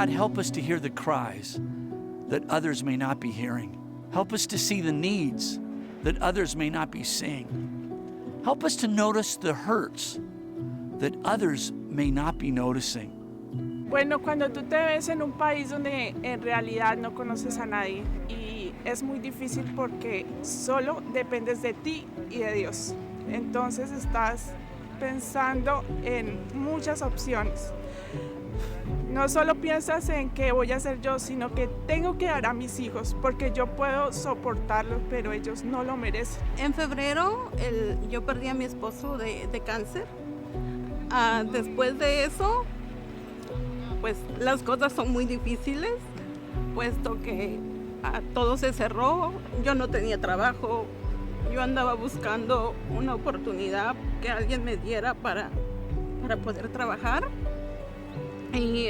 God, help us to hear the cries that others may not be hearing. Help us to see the needs that others may not be seeing. Help us to notice the hurts that others may not be noticing. Bueno, cuando tú te ves en un país donde en realidad no conoces a nadie y es muy difícil porque solo dependes de ti y de Dios. Entonces estás pensando en muchas opciones. No solo piensas en qué voy a hacer yo, sino que tengo que dar a mis hijos porque yo puedo soportarlos, pero ellos no lo merecen. En febrero yo perdí a mi esposo de cáncer. Después de eso, pues las cosas son muy difíciles, puesto que todo se cerró, yo no tenía trabajo, yo andaba buscando una oportunidad que alguien me diera para poder trabajar. Y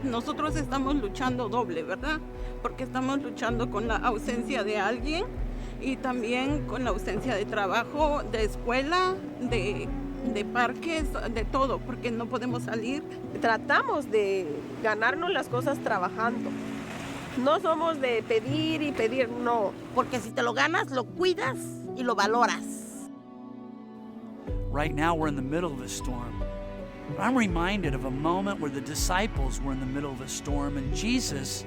nosotros estamos luchando doble, ¿verdad? Porque estamos luchando con la ausencia de alguien y también con la ausencia de trabajo, de escuela, de parques, de todo, porque no podemos salir. Tratamos de ganarnos las cosas trabajando. No somos de pedir y pedir, no. Porque si te lo ganas, lo cuidas y lo valoras. Right now we're in the middle of a storm. But I'm reminded of a moment where the disciples were in the middle of a storm and Jesus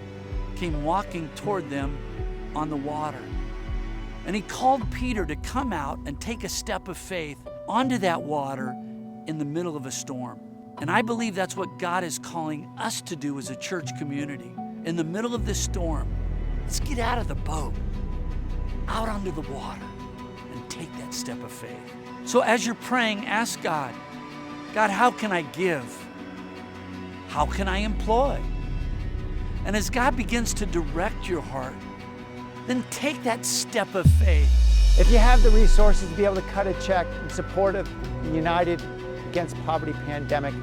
came walking toward them on the water. And he called Peter to come out and take a step of faith onto that water in the middle of a storm. And I believe that's what God is calling us to do as a church community. In the middle of this storm, let's get out of the boat, out onto the water, and take that step of faith. So as you're praying, ask God, God, how can I give? How can I employ? And as God begins to direct your heart, then take that step of faith. If you have the resources to be able to cut a check in support of the United Against Poverty pandemic,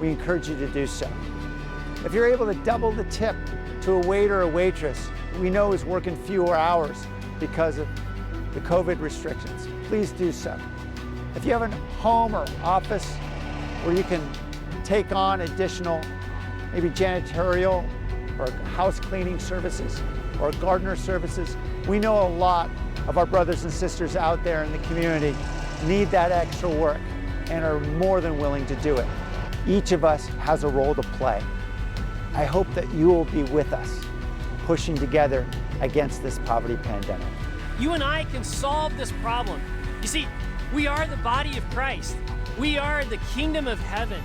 we encourage you to do so. If you're able to double the tip to a waiter or waitress we know is working fewer hours because of the COVID restrictions, please do so. If you have a home or office where you can take on additional maybe janitorial or house cleaning services or gardener services, we know a lot of our brothers and sisters out there in the community need that extra work and are more than willing to do it. Each of us has a role to play. I hope that you will be with us, pushing together against this poverty pandemic. You and I can solve this problem. You see, we are the body of Christ. We are the kingdom of heaven.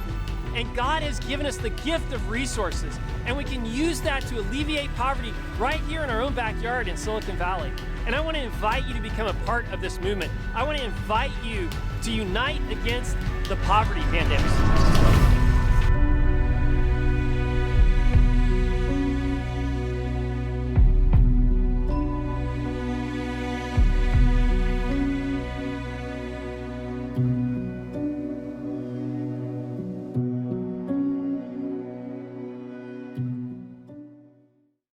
And God has given us the gift of resources, and we can use that to alleviate poverty right here in our own backyard in Silicon Valley. And I want to invite you to become a part of this movement. I want to invite you to unite against the poverty pandemic.